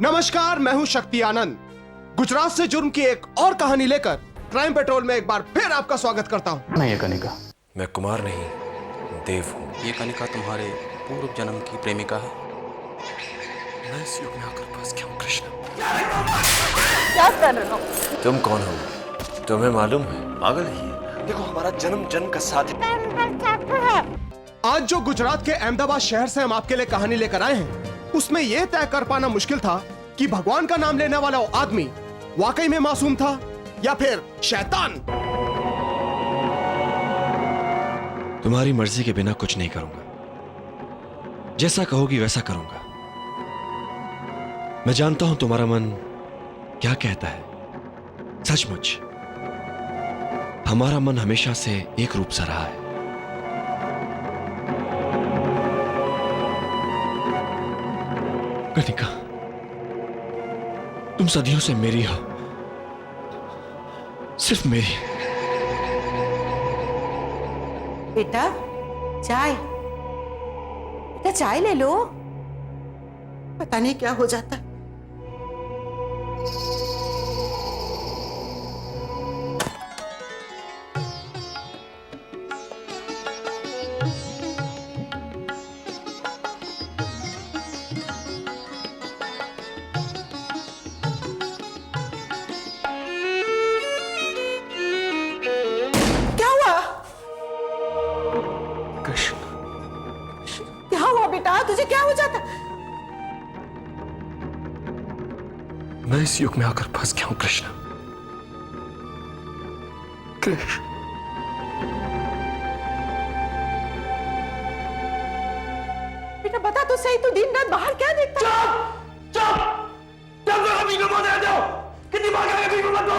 नमस्कार, मैं हूं शक्ति आनंद। गुजरात से जुर्म की एक और कहानी लेकर क्राइम पेट्रोल में एक बार फिर आपका स्वागत करता हूं। नहीं, ये कनिका। मैं कुमार नहीं, देव हूँ। ये कनिका तुम्हारे पूर्व जन्म की प्रेमिका है। मैं इस युग में आकर फंस गया हूँ कृष्ण। क्या कर रहे हो? तुम कौन हो? तुम्हें मालूम है? पागल ही है। देखो, हमारा जन्म जन्म का साथ है। आज जो गुजरात के अहमदाबाद शहर से हम आपके लिए कहानी लेकर आए हैं, उसमें यह तय कर पाना मुश्किल था कि भगवान का नाम लेने वाला वो आदमी वाकई में मासूम था या फिर शैतान। तुम्हारी मर्जी के बिना कुछ नहीं करूंगा। जैसा कहोगी वैसा करूंगा। मैं जानता हूं तुम्हारा मन क्या कहता है। सचमुच हमारा मन हमेशा से एक रूप सा रहा है। कनिका, तुम सदियों से मेरी हो, सिर्फ मेरी। बेटा चाय, बेटा चाय ले लो। पता नहीं क्या हो जाता। क्या हुआ? कृष्ण, क्या हुआ बेटा? तुझे क्या हो जाता? मैं इस युग में आकर फंस गया हूं कृष्ण। कृष्ण, बेटा बता तो सही, तू दिन रात बाहर क्या देखता है? कितनी बार कहा बीवी मत दो।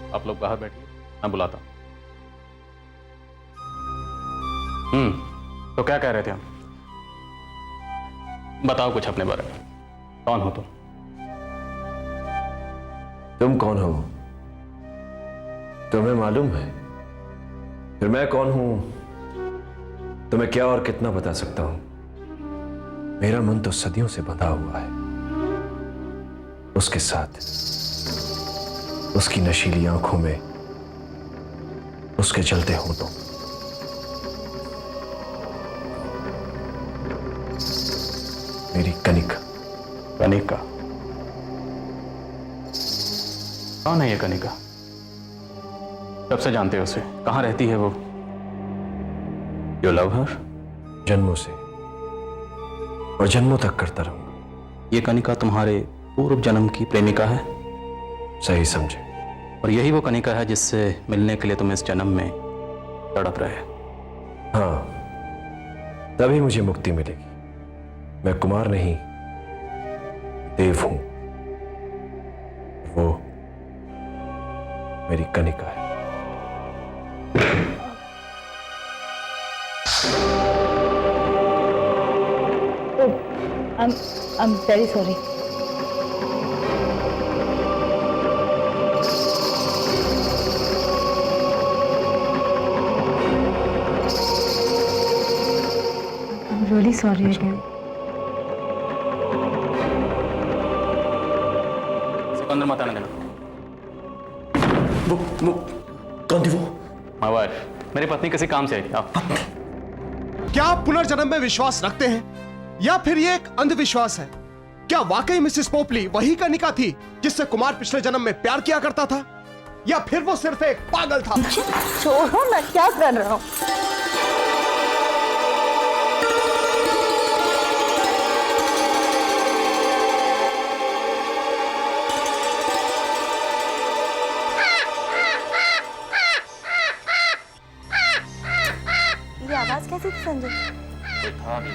आप लोग बाहर बैठिए, मैं बुलाता हूं। तो क्या कह रहे थे हम? बताओ कुछ अपने बारे में। कौन हो तुम? तुम कौन हो? तुम्हें मालूम है? फिर मैं कौन हूं तुम्हें क्या और कितना बता सकता हूं? मेरा मन तो सदियों से बंधा हुआ है उसके साथ, उसकी नशीली आंखों में, उसके चलते होठों। मेरी कनिका। कनिका? कौन है ये कनिका? कब से जानते हो उसे? कहां रहती है वो? यू लव हर? जन्मों से और जन्मों तक करता रहूंगा। ये कनिका तुम्हारे पूर्व जन्म की प्रेमिका है? सही समझे। और यही वो कनिका है जिससे मिलने के लिए तुम इस जन्म में तड़प रहे? हाँ, तभी मुझे मुक्ति मिलेगी। मैं कुमार नहीं, देव हूं। वो मेरी कनिका है। I'm very sorry. I'm really sorry again. अंदर मत आने देना। वो कौन थी वो? माय वाइफ, मेरी पत्नी किसी काम से आई थी। आप क्या आप पुनर्जन्म में विश्वास रखते हैं या फिर ये एक अंधविश्वास है? क्या वाकई मिसेस पोपली वही कनिका थी जिससे कुमार पिछले जन्म में प्यार किया करता था, या फिर वो सिर्फ एक पागल था? छोड़ो ना, क्या कर रहा हूँ? ये आवाज कैसी थी संजय? कोई था भी?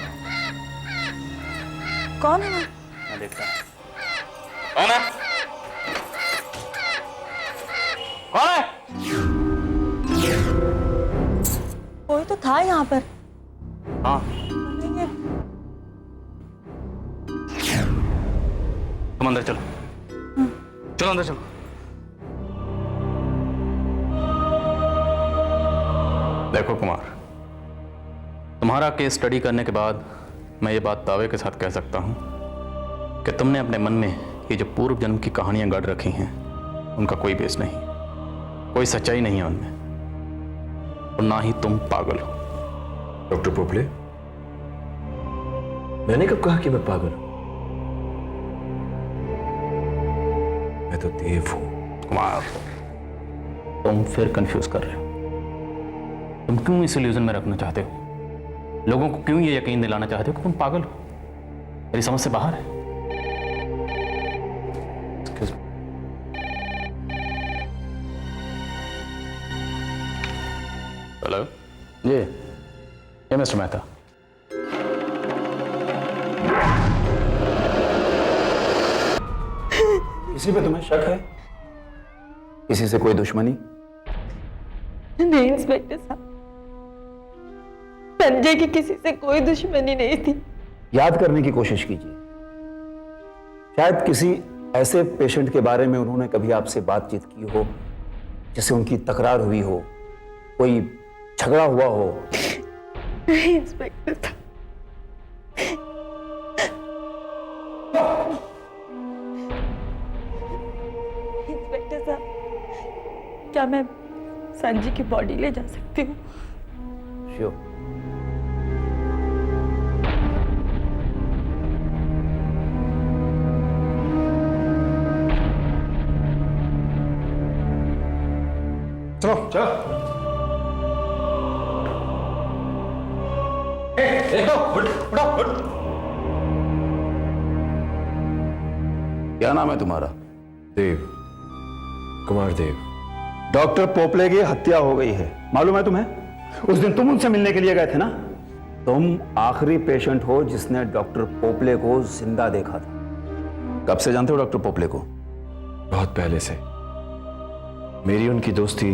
कौन है वो? मैं देखता हूं। कौन है? कौन है? कोई तो था यहाँ पर। हाँ तुम अंदर चलो, चलो अंदर चलो। देखो कुमार, तुम्हारा केस स्टडी करने के बाद मैं ये बात दावे के साथ कह सकता हूं कि तुमने अपने मन में ये जो पूर्व जन्म की कहानियां गढ़ रखी हैं उनका कोई बेस नहीं, कोई सच्चाई नहीं है उनमें, और ना ही तुम पागल हो। डॉक्टर पोपले, मैंने कब कहा कि मैं पागल हूं? मैं तो देव हूं। कुमार, तुम फिर कंफ्यूज कर रहे हो। तुम क्यों इस इल्यूजन में रखना चाहते हो? लोगों को क्यों ये यकीन दिलाना चाहते हो कि तुम पागल हो? मेरी समझ से बाहर है। Excuse me. हेलो जी, ये मिस्टर मेहता। किसी पे तुम्हें शक है? किसी से कोई दुश्मनी? नहीं इंस्पेक्टर साहब, संजय की किसी से कोई दुश्मनी नहीं थी। याद करने की कोशिश कीजिए, शायद किसी ऐसे पेशेंट के बारे में उन्होंने कभी आपसे बातचीत की हो जिससे उनकी तकरार हुई हो, कोई झगड़ा हुआ हो। नहीं इंस्पेक्टर साहब, इंस्पेक्टर साहब, क्या मैं संजय की बॉडी ले जा सकती हूँ? श्योर। चलो चलो। क्या नाम है तुम्हारा? देव, कुमार देव। डॉक्टर पोपले की हत्या हो गई है, मालूम है तुम्हें? उस दिन तुम उनसे मिलने के लिए गए थे ना? तुम आखिरी पेशेंट हो जिसने डॉक्टर पोपले को जिंदा देखा था। कब से जानते हो डॉक्टर पोपले को? बहुत पहले से। मेरी उनकी दोस्ती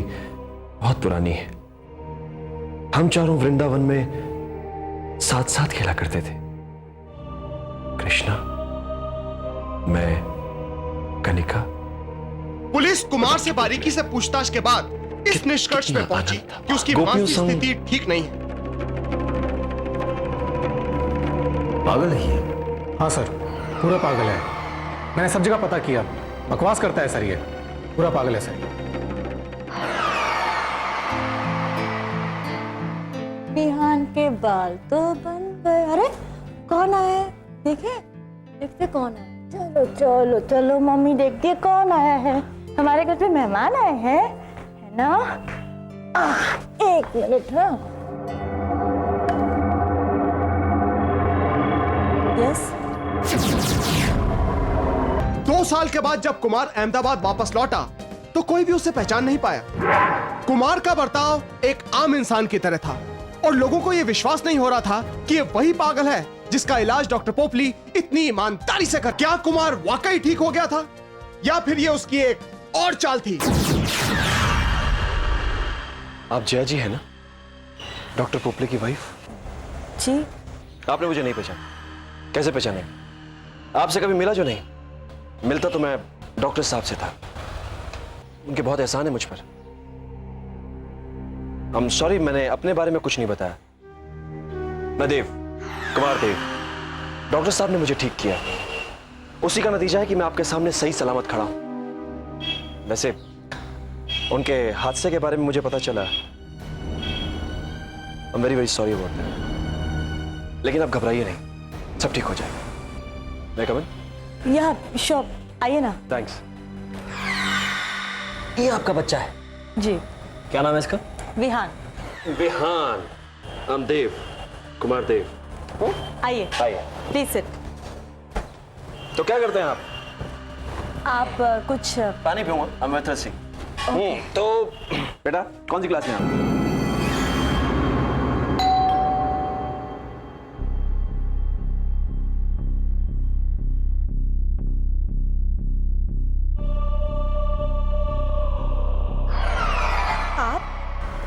बहुत पुरानी है। हम चारों वृंदावन में साथ साथ खेला करते थे। कृष्णा, मैं, कनिका। पुलिस कुमार से बारीकी से पूछताछ के बाद इस निष्कर्ष पे पहुंची कि उसकी मानसिक स्थिति ठीक नहीं है। पागल ही है। हाँ सर, पूरा पागल है। मैंने सब जगह पता किया, बकवास करता है सर, ये पूरा पागल है सर। बिहान के बाल तो बन गए। अरे कौन आया है? देखे देखते कौन है। चलो चलो चलो मम्मी देखती है कौन आया है। हमारे घर पे मेहमान आए हैं, है ना? एक मिनट। हाँ यस। 2 साल के बाद जब कुमार अहमदाबाद वापस लौटा तो कोई भी उसे पहचान नहीं पाया। कुमार का बर्ताव एक आम इंसान की तरह था और लोगों को यह विश्वास नहीं हो रहा था कि ये वही पागल है जिसका इलाज डॉक्टर पोपली इतनी ईमानदारी से कर। क्या कुमार वाकई ठीक हो गया था या फिर ये उसकी एक और चाल थी? आप जया जी है ना, डॉक्टर पोपले की वाइफ? जी। आपने मुझे नहीं पहचाना? कैसे पहचाने? आपसे कभी मिला जो नहीं? मिलता तो मैं डॉक्टर साहब से था। उनके बहुत एहसान है मुझ पर। I'm sorry, मैंने अपने बारे में कुछ नहीं बताया। मैं देव, कुमार देव। डॉक्टर साहब ने मुझे ठीक किया, उसी का नतीजा है कि मैं आपके सामने सही सलामत खड़ा हूं। वैसे उनके हादसे के बारे में मुझे पता चला। I'm very very sorry about that। लेकिन आप घबराइए नहीं, सब ठीक हो जाएगा। मैं कमन? या शॉप आइए ना। थैंक्स। ये आपका बच्चा है? जी। क्या नाम है इसका? विहान। विहान। I'm देव, कुमार देव। आइए आइए। Please sit. तो क्या करते हैं आप? आप कुछ पानी पीऊंगा, I'm very thirsty। तो बेटा कौन सी क्लास में आप?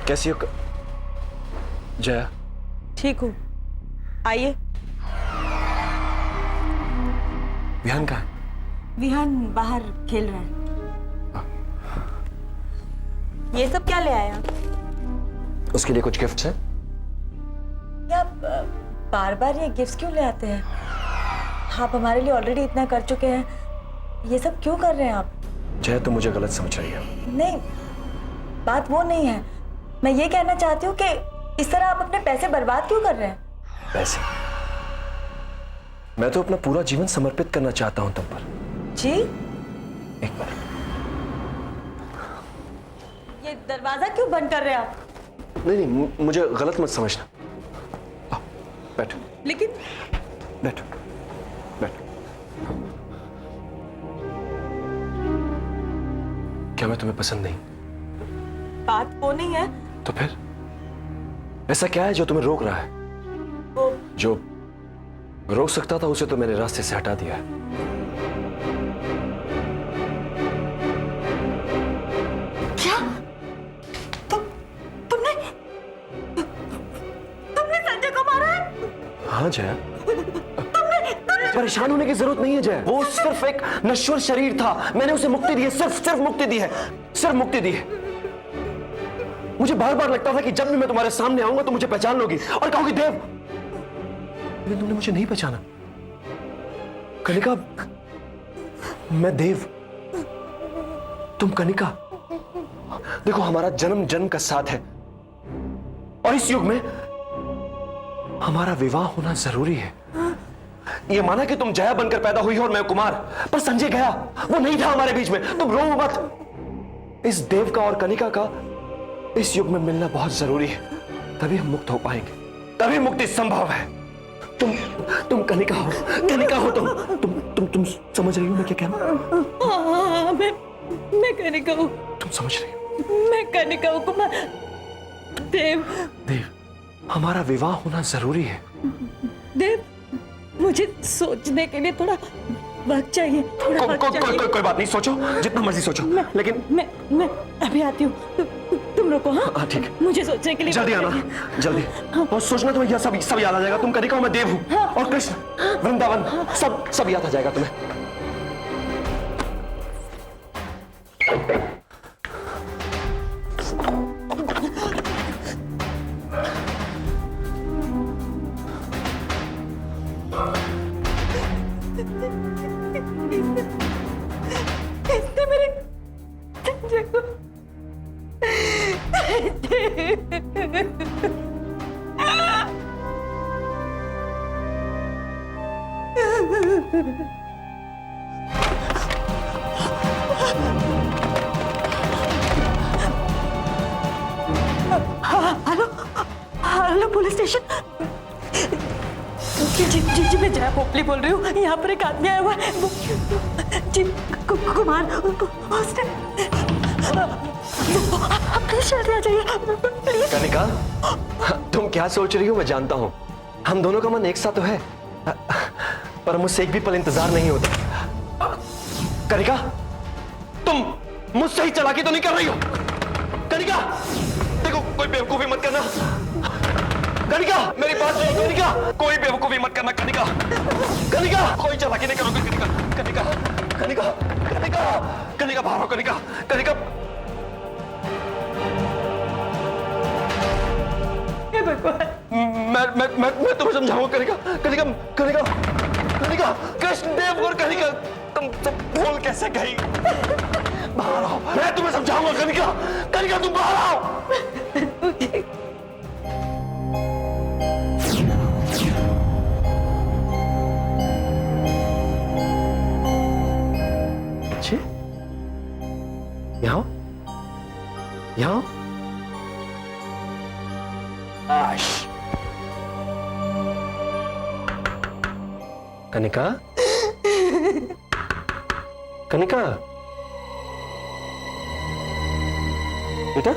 कैसी हो जया? ठीक हूँ। आइए। विहान कहाँ है? विहान बाहर खेल रहा है। ये सब क्या ले आया? उसके लिए कुछ गिफ्ट्स हैं? क्या बार बार ये गिफ्ट्स क्यों ले आते हैं? आप हमारे लिए ऑलरेडी इतना कर चुके हैं, ये सब क्यों कर रहे हैं आप? जय, तुम मुझे गलत समझ रही है। नहीं, बात वो नहीं है। मैं ये कहना चाहती हूँ कि इस तरह आप अपने पैसे बर्बाद क्यों कर रहे हैं? पैसे? मैं तो अपना पूरा जीवन समर्पित करना चाहता हूं तुम पर। जी? एक बार ये दरवाजा क्यों बंद कर रहे हैं आप? नहीं, मुझे गलत मत समझना। आओ, बैठो लेकिन बैठो बैठो। क्या मैं तुम्हें पसंद नहीं? बात वो नहीं है। तो फिर ऐसा क्या है जो तुम्हें रोक रहा है? वो जो रोक सकता था उसे तो मैंने रास्ते से हटा दिया है। क्या? तुमने संजय को मारा है? हाँ जया, परेशान होने की जरूरत नहीं है जया। वो सिर्फ एक नश्वर शरीर था, मैंने उसे मुक्ति दी है, सिर्फ मुक्ति दी है, सिर्फ मुक्ति दी है। मुझे बार बार लगता था कि जब भी मैं तुम्हारे सामने आऊंगा तो मुझे पहचान लोगी और कहोगी देव, लेकिन तुमने मुझे नहीं पहचाना। कनिका, मैं देव, तुम कनिका। देखो, हमारा जन्म जन्म का साथ है और इस युग में हमारा विवाह होना जरूरी है। ये माना कि तुम जया बनकर पैदा हुई हो और मैं कुमार, पर संजय गया, वो नहीं था हमारे बीच में। तुम रो मत। इस देव का और कनिका का इस युग में मिलना बहुत जरूरी है, तभी हम मुक्त हो पाएंगे, तभी मुक्ति संभव है। तुम कनिका हो, कनिका हो तुम समझ रही हो मैं क्या कह रहा हूं? हाँ, मैं कनिका हूँ। तुम समझ रही हो? मैं कनिका हूँ कुमार। देव, हमारा विवाह होना जरूरी है। देव, मुझे सोचने के लिए थोड़ा वक्त चाहिए, थोड़ा वक्त चाहिए। कोई बात नहीं, सोचो जितना मर्जी सोचो, लेकिन मैं अभी आती हूँ। तुम रुको। हाँ ठीक है, मुझे सोचने के लिए जल्दी आना, जल्दी। और सोचना तुम्हें यह सब याद आ जाएगा। तुम कनिका, मैं देव हूं, और कृष्ण, वृंदावन, सब याद आ जाएगा तुम्हें। इसने मेरे संजय को हेलो पुलिस स्टेशन। जी मैं जया पोपली बोल रही हूँ। यहाँ पर एक आदमी आया हुआ है, जी कुमार, उसने प्लीज जल्दी आ जाइए प्लीज। कनिका, तुम क्या सोच रही हो मैं जानता हूं। हम दोनों का मन एक सा तो है, पर मुझसे एक भी पल इंतजार नहीं होता। कनिका, तुम मुझसे ही चालाकी तो नहीं कर रही हो? कनिका, देखो, कोई बेवकूफी मत करना। कनिका, मेरी बात सुनो। कनिका, कोई बेवकूफी मत करना। कनिका, कनिका, कोई चालाकी नहीं करोगे। कनिका, कनिका, कनिका, कनिका, कनिका, बाहर आओ। कनिका, कनिका, मैं तुम्हें समझाऊंगा। कनिका, कनिका, कनिका, कनिका, कृष्णदेव और कनिका, तुम भूल कैसे गई? बाहर आओ, मैं तुम्हें समझाऊंगा। कनिका, कनिका, तुम बाहर आओ। अच्छे, यहाँ यहाँ आश। कनिका, कनिका, बेटा,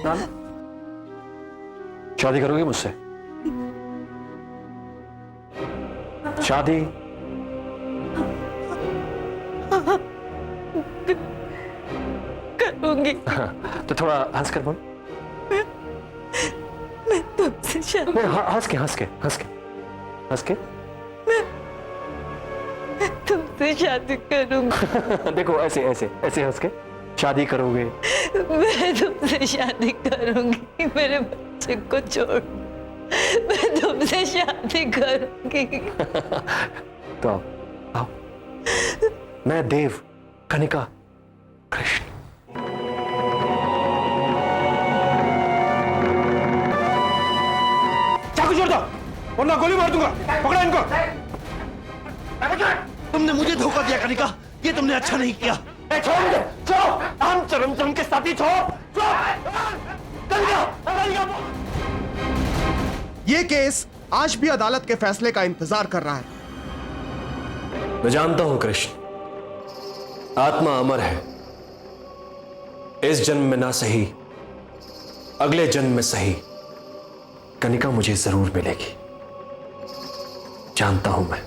नाना, शादी करोगे मुझसे? शादी? करूंगी। तो थोड़ा हंस कर बोल। मैं तुमसे तुमसे शादी नहीं, हंस के हंस के हंस के हंस के तुमसे शादी करूंगी। देखो ऐसे ऐसे ऐसे हंस के शादी करोगे? मैं तुमसे शादी करूंगी, मेरे बच्चे को छोड़। मैं तुमसे शादी करूंगी। तो आओ आओ, मैं देव, कनिका, कृष्ण। चाकू छोड़ दो वरना गोली मार दूंगा। पकड़ो इनको। तुमने मुझे धोखा दिया कनिका, ये तुमने अच्छा नहीं किया। छोड़ दे, छोड़। हम चरमचम के साथी छोड़। कनिका, ये केस आज भी अदालत के फैसले का इंतजार कर रहा है। मैं जानता हूं कृष्ण, आत्मा अमर है। इस जन्म में ना सही, अगले जन्म में सही, कनिका मुझे जरूर मिलेगी, जानता हूं मैं।